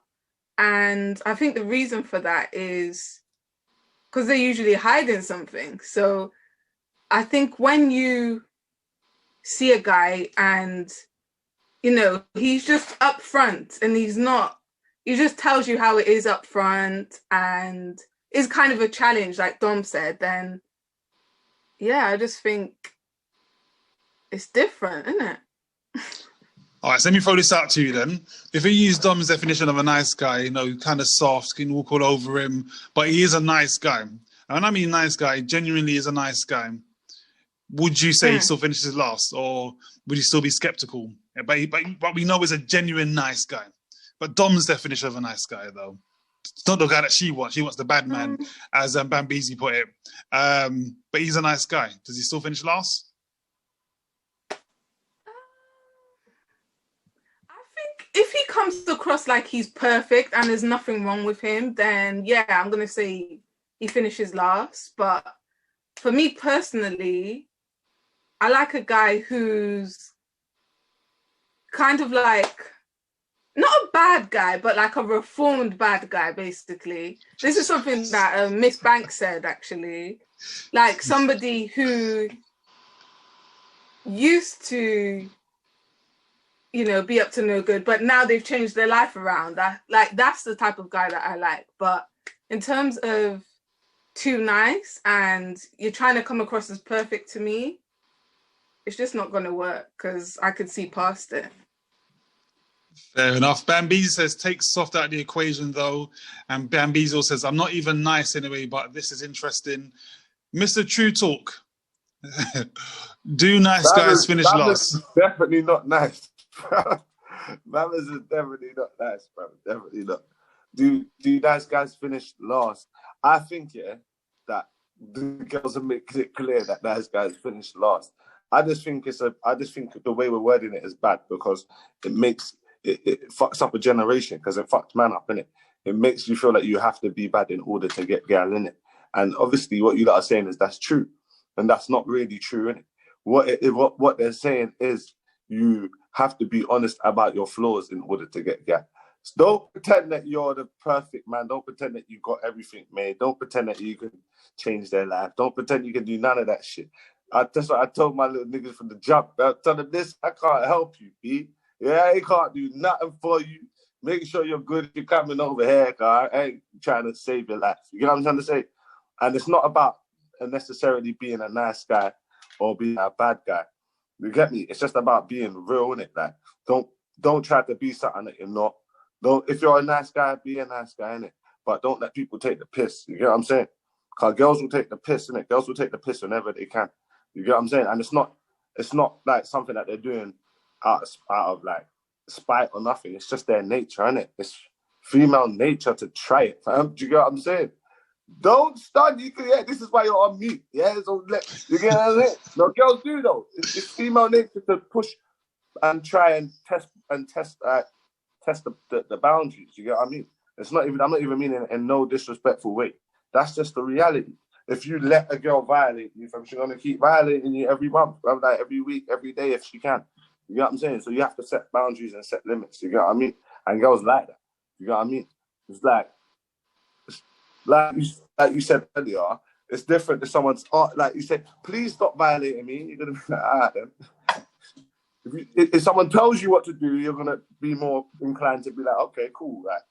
And I think the reason for that is because they're usually hiding something. So I think when you see a guy and, you know, he's just upfront and he just tells you how it is up front and is kind of a challenge, like Dom said, then yeah, I just think it's different, isn't it? All right, so let me throw this out to you then. If we use Dom's definition of a nice guy, you know, kind of soft, can walk all over him, but he is a nice guy. And when I mean nice guy, genuinely is a nice guy. Would you say he still finishes last, or would you still be skeptical? But we know he's a genuine nice guy. But Dom's definition of a nice guy, though, it's not the guy that she wants. She wants the bad man, as Bambizi put it. But he's a nice guy. Does he still finish last? I think if he comes across like he's perfect and there's nothing wrong with him, then yeah, I'm gonna say he finishes last. But for me personally, I like a guy who's kind of like not a bad guy, but like a reformed bad guy, basically. This is something that Miss Banks said, actually. Like somebody who used to, you know, be up to no good, but now they've changed their life around. That's the type of guy that I like. But in terms of too nice and you're trying to come across as perfect to me, it's just not going to work because I could see past it. Fair enough. Bambizo says, take soft out of the equation, though. And Bambizo says, I'm not even nice anyway, but this is interesting. Mr. TruuuTalk, do nice guys finish last? Is definitely not nice. Mamas is definitely not nice, bro. Definitely not. Do nice guys finish last? I think, yeah, that the girls are making it clear that nice guys finish last. I just think the way we're wording it is bad because it fucks up a generation because it fucks man up, innit? It makes you feel like you have to be bad in order to get girl, innit? And obviously what you lot are saying is that's true. And that's not really true, innit? What they're saying is you have to be honest about your flaws in order to get girl. So don't pretend that you're the perfect man. Don't pretend that you got everything made. Don't pretend that you can change their life. Don't pretend you can do none of that shit. That's what I told my little niggas from the jump. I tell them this, I can't help you, B. Yeah, I can't do nothing for you. Make sure you're good if you're coming over here, car. I ain't trying to save your life. You know what I'm trying to say? And it's not about necessarily being a nice guy or being a bad guy. You get me? It's just about being real, innit? Like, don't try to be something that you're not. If you're a nice guy, be a nice guy, innit? But don't let people take the piss. You get what I'm saying? Because girls will take the piss, innit? Girls will take the piss whenever they can. You get what I'm saying? And it's not like something that they're doing out of like spite or nothing. It's just their nature, innit? It's female nature to try it, fam. Do you get what I'm saying? Don't stun. This is why you're on mute. Yeah, so you get what I'm saying? No, girls do though. It's female nature to push and try and test the boundaries. You get what I mean? I'm not even meaning it in no disrespectful way. That's just the reality. If you let a girl violate you, she's gonna keep violating you every month, like every week, every day if she can. You get what I'm saying? So you have to set boundaries and set limits. You get what I mean? And girls like that. You get what I mean? It's like you said earlier. It's different if someone's like you said, please stop violating me. You're gonna be like, all right then. If someone tells you what to do, you're gonna be more inclined to be like, okay, cool. Like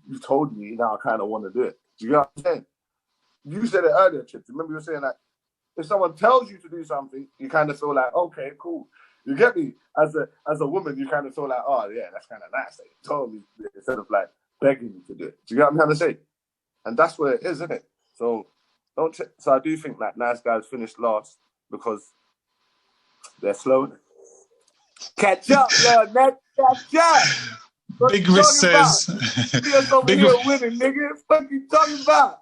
you told me, now I kind of want to do it. Do you get what I'm saying? You said it earlier, Chips. Remember you were saying that if someone tells you to do something, you kind of feel like, okay, cool. You get me? As a woman, you kind of feel like, oh yeah, that's kind of nice that you told me instead of like begging you to do it. Do you get what I'm trying to say? And that's what it is, isn't it? So so I do think that nice guys finish last because they're slow. Catch up, yo, next catch up. What Big Risk says. Big here winning, nigga. What you talking about?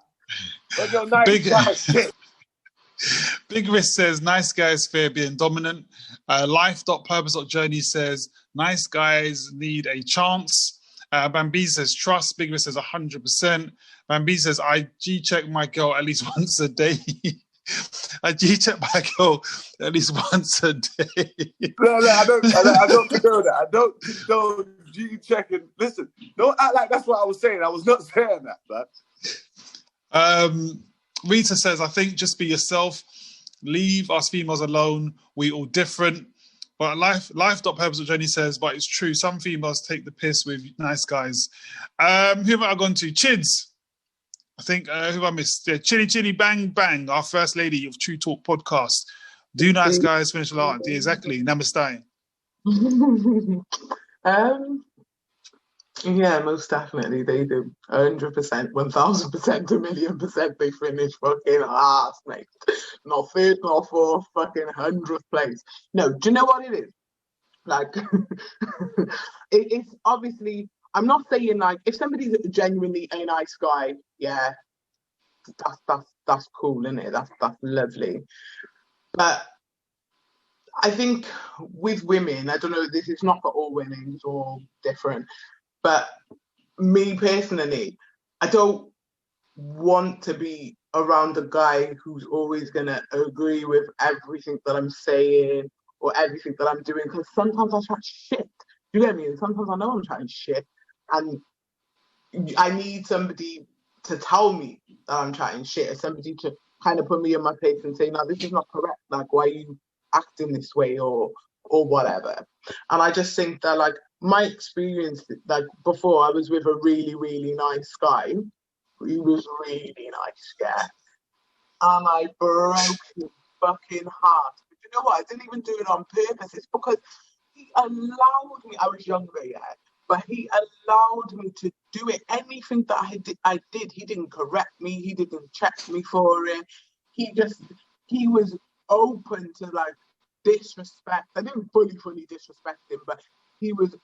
Big Risk says, nice guys fear being dominant. Life.purpose.journey says, nice guys need a chance. Bambi says, trust. Big Risk says, 100%. Bambi says, I G-check my girl at least once a day. I G-check my girl at least once a day. No, I don't condone that. I don't condone G-checking. Listen, don't act like that's what I was saying. I was not saying that, man. Rita says, I think just be yourself. Leave us females alone. We all different. But life.purpose.journey says, but it's true. Some females take the piss with nice guys. Who have I gone to? Chids. I think, who have I missed? Yeah, Chili Bang Bang, our first lady of TruuuTalk podcast. Do nice guys finish last? Yeah, exactly. Namaste. Yeah, most definitely they do. 100%, 1000%, 1,000,000% they finish fucking last, mate. Not third, not fourth, fucking 100th place. No, do you know what it is? Like, it's obviously, I'm not saying like, if somebody's genuinely a nice guy, yeah, that's cool, isn't it? That's lovely. But I think with women, I don't know, this is not for all women, it's all different. But me personally, I don't want to be around a guy who's always going to agree with everything that I'm saying or everything that I'm doing, because sometimes I chat shit. Do you get me? And sometimes I know I'm chatting shit, and I need somebody to tell me that I'm chatting shit, or somebody to kind of put me in my place and say, no, this is not correct. Like, why are you acting this way, or whatever? And I just think that, like, my experience, like, before, I was with a really, really nice guy. He was really nice, yeah. And I broke his fucking heart. But you know what? I didn't even do it on purpose. It's because he allowed me. I was younger, yeah, but he allowed me to do it. Anything that I did. He didn't correct me. He didn't check me for it. He was open to, like, disrespect. I didn't fully disrespect him, but he was,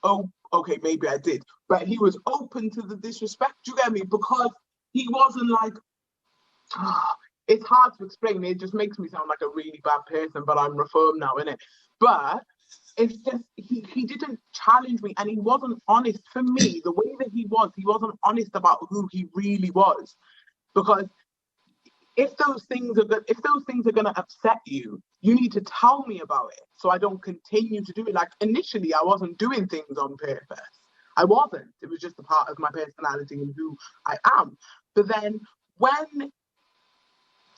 okay, maybe I did, but he was open to the disrespect. Do you get me? Because he wasn't like, it's hard to explain. It just makes me sound like a really bad person, but I'm reformed now, innit? But it's just, he didn't challenge me, and he wasn't honest. For me, the way that he wasn't honest about who he really was. Because if those things are going to upset you, you need to tell me about it so I don't continue to do it. Like, initially, I wasn't doing things on purpose. I wasn't. It was just a part of my personality and who I am. But then when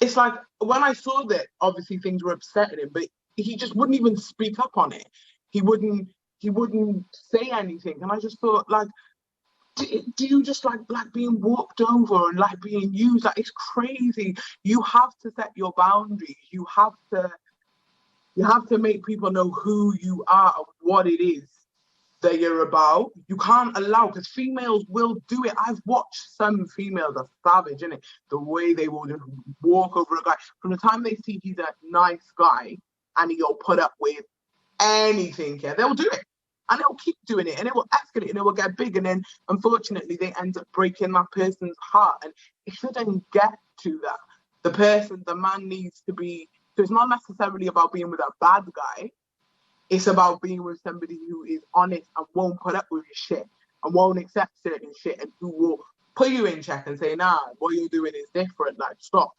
I saw that obviously things were upsetting him, but he just wouldn't even speak up on it. He wouldn't say anything. And I just thought, like, do you just like being walked over and like being used? Like, it's crazy. You have to set your boundaries. You have to make people know who you are and what it is that you're about. You can't allow, because females will do it. I've watched some females are savage, innit? The way they will just walk over a guy. From the time they see he's a nice guy and he'll put up with anything, yeah, they'll do it. And they'll keep doing it, and it will escalate, and it will get big, and then unfortunately they end up breaking that person's heart. And it shouldn't get to that. The man needs to be, so it's not necessarily about being with a bad guy. It's about being with somebody who is honest and won't put up with your shit and won't accept certain shit, and who will put you in check and say, nah, what you're doing is different, like, stop.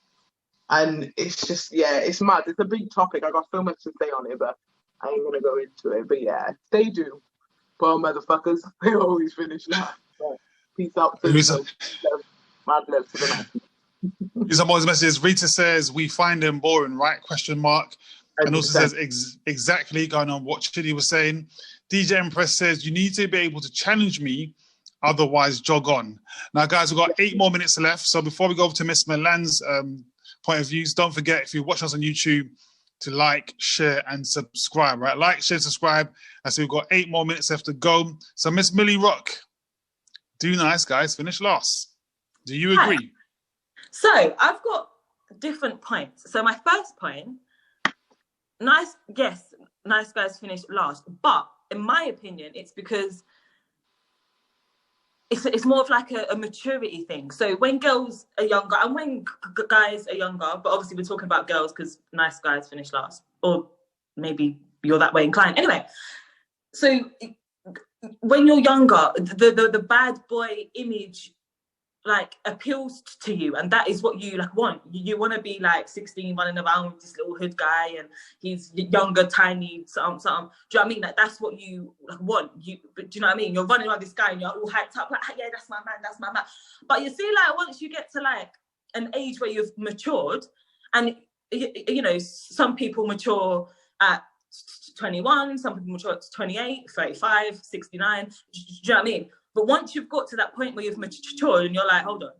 And it's just, yeah, it's mad. It's a big topic. I got so much to say on it, but I ain't gonna go into it. But yeah, they do. Poor motherfuckers. They always finish last. Peace out to the mad love to the night. These are more messages. Rita says, we find them boring, right? Question mark. 100%. And also says exactly, going on what Chidi was saying. DJ Empress says, you need to be able to challenge me, otherwise jog on. Now, guys, we've got 8 more minutes left. So before we go over to Miss Milan's point of views, don't forget, if you watch us on YouTube, to like, share, and subscribe, right? Like, share, subscribe. I see we've got 8 more minutes left to go. So Miss Millie Rock, do nice, guys, finish last. Do you agree? Hi. So I've got different points. So my first point, nice guys finish last. But in my opinion, it's because it's more of like a maturity thing. So when girls are younger and when guys are younger, but obviously we're talking about girls because nice guys finish last, or maybe you're that way inclined. Anyway, so when you're younger, the bad boy image like appeals to you, and that is what you like want. You want to be like 16 running around with this little hood guy, and he's younger, tiny, something. Do you know what I mean? Like, that's what you like want. But do you know what I mean? You're running around this guy and you're all hyped up, like, yeah, that's my man. But you see, like, once you get to like an age where you've matured, and you know, some people mature at 21, some people mature at 28, 35, 69. Do you know what I mean? But once you've got to that point where you've matured and you're like, hold on,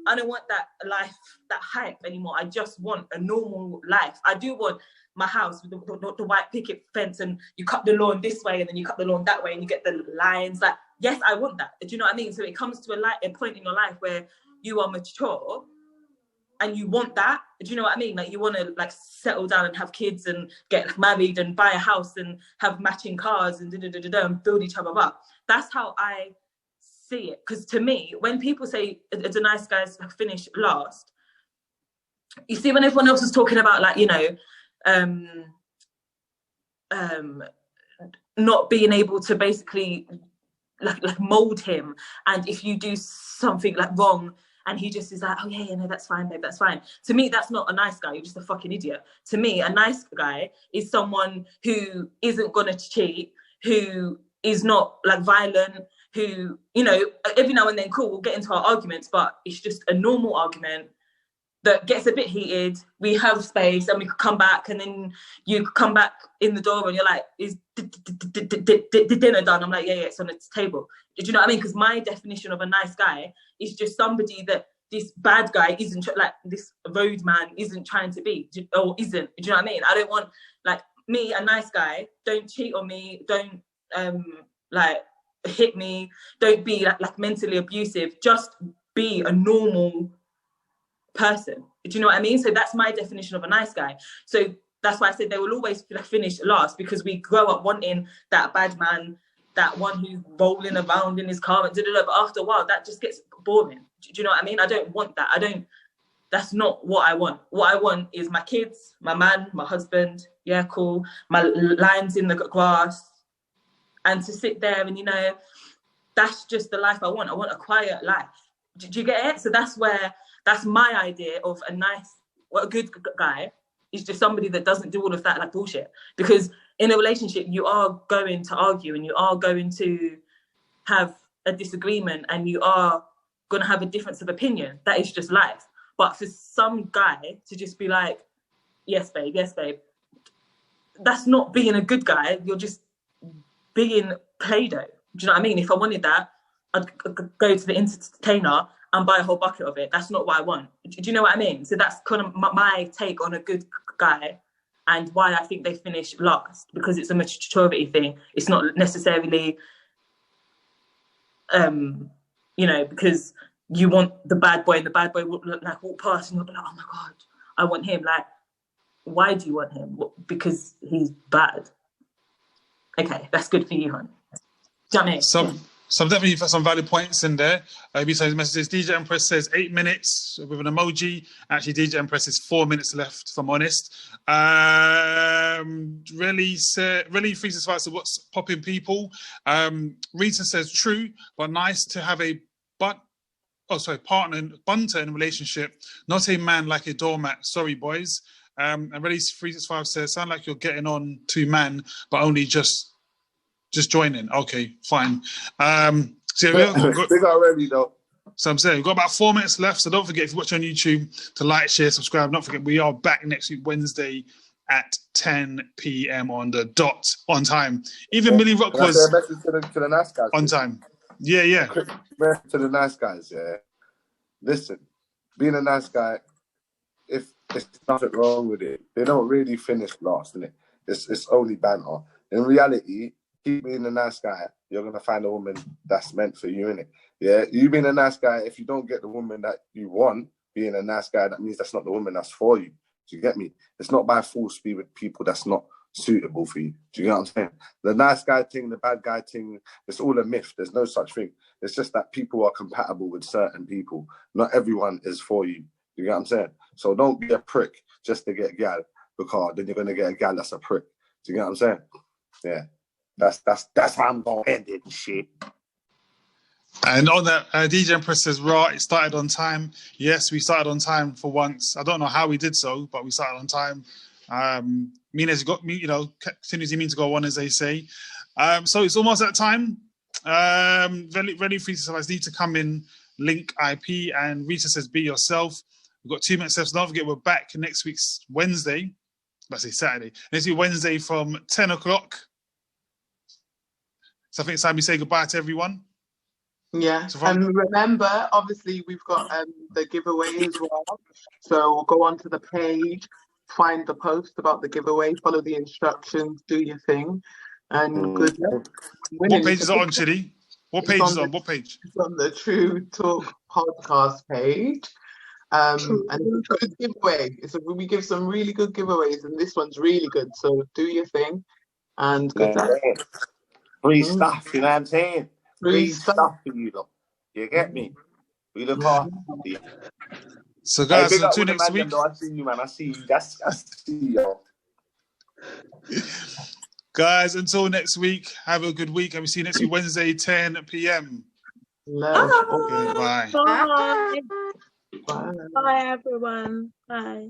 I don't want that life, that hype anymore. I just want a normal life. I do want my house with the white picket fence, and you cut the lawn this way and then you cut the lawn that way and you get the lines. Like, yes, I want that. Do you know what I mean? So it comes to a point in your life where you are mature and you want that. Do you know what I mean? Like, you want to like settle down and have kids and get married and buy a house and have matching cars and and build each other up. That's how I see it. Because to me, when people say it's a nice guys finish last, you see, when everyone else is talking about, like, you know, not being able to basically like mold him, and if you do something like wrong and he just is like, oh yeah, no, that's fine, babe, that's fine. To me, that's not a nice guy. You're just a fucking idiot. To me, a nice guy is someone who isn't gonna cheat, who is not like violent, who, you know, every now and then, cool, we'll get into our arguments, but it's just a normal argument that gets a bit heated. We have space, and we could come back, and then you come back in the door and you're like, is the dinner done? I'm like, yeah, it's on the table. Do you know what I mean? Because my definition of a nice guy is just somebody that this bad guy isn't, like this road man isn't trying to be, or isn't. Do you know what I mean? I don't want, like, me, a nice guy, don't cheat on me, don't like hit me, don't be like mentally abusive, just be a normal person. Do you know what I mean? So that's my definition of a nice guy. So that's why I said they will always finish last, because we grow up wanting that bad man, that one who's rolling around in his car, but after a while that just gets boring. Do you know what I mean? I don't want that. That's not what I want. What I want is my kids, my man, my husband, yeah, cool, my lines in the grass, and to sit there and, you know, that's just the life I want. I want a quiet life. Do you get it? So that's my idea of a good guy is just somebody that doesn't do all of that like bullshit. Because in a relationship, you are going to argue, and you are going to have a disagreement, and you are going to have a difference of opinion. That is just life. But for some guy to just be like, yes, babe, that's not being a good guy. You're just being Play-Doh. Do you know what I mean? If I wanted that, I'd go to the entertainer and buy a whole bucket of it. That's not what I want. Do you know what I mean? So that's kind of my take on a good guy, and why I think they finish last, because it's a maturity thing. It's not necessarily, you know, because you want the bad boy, and the bad boy will like walk past and you'll be like, oh my God, I want him. Like, why do you want him? Because he's bad. Okay, that's good for you, hon. Do you know what I mean? Some definitely some valid points in there. Besides messages, DJ Empress says 8 minutes with an emoji. Actually, DJ Empress is 4 minutes left, if I'm honest. Really 365 said, what's popping, people? Rita says, true, but nice to have a partner, bunter in a relationship, not a man like a doormat. Sorry, boys. And really 365 says, sound like you're getting on to man, but only just joining. Okay, fine. So big already though. So I'm saying we've got about 4 minutes left. So don't forget, if you watch on YouTube, to like, share, subscribe. Don't forget, we are back next week, Wednesday at 10 p.m. on the dot, on time. Even Millie Rock was to the nice guys, on time. Yeah. To the nice guys, yeah. Listen, being a nice guy, if there's nothing wrong with it, they don't really finish last, innit? It's only banter. In reality, keep being a nice guy, you're going to find a woman that's meant for you, innit? Yeah, you being a nice guy, if you don't get the woman that you want, being a nice guy, that means that's not the woman that's for you. Do you get me? It's not by force be with people that's not suitable for you. Do you get what I'm saying? The nice guy thing, the bad guy thing, it's all a myth. There's no such thing. It's just that people are compatible with certain people. Not everyone is for you. Do you get what I'm saying? So don't be a prick just to get a gal, because then you're going to get a gal that's a prick. Do you get what I'm saying? Yeah. That's how I'm going to end it and shit. And on that, DJ Empress says, right, it started on time. Yes, we started on time for once. I don't know how we did so, but we started on time. Means got me, continues mean to go on, as they say. So it's almost that time. Very free to need to come in, link IP, and Rita says, be yourself. We've got 2 minutes left. So don't forget, we're back next week's Wednesday. Let's say Saturday. Next week, Wednesday from 10 o'clock. So I think it's time we say goodbye to everyone. Yeah, and remember, obviously, we've got the giveaway as well. So go onto the page, find the post about the giveaway, follow the instructions, do your thing, and good luck. What page is it on, Chidi? What page is it on? What page? It's on the TruuuTalk podcast page. And it's a good giveaway. We give some really good giveaways, and this one's really good. So do your thing, and good luck. Free stuff, you know what I'm saying? Free stuff for you, look. You get me? We look after you. So, guys, until next week. I see you, man. I see you. I see you. Guys, until next week, have a good week. And we see you next week, Wednesday, 10 p.m. Love. Goodbye. Bye. Bye. Bye, everyone. Bye.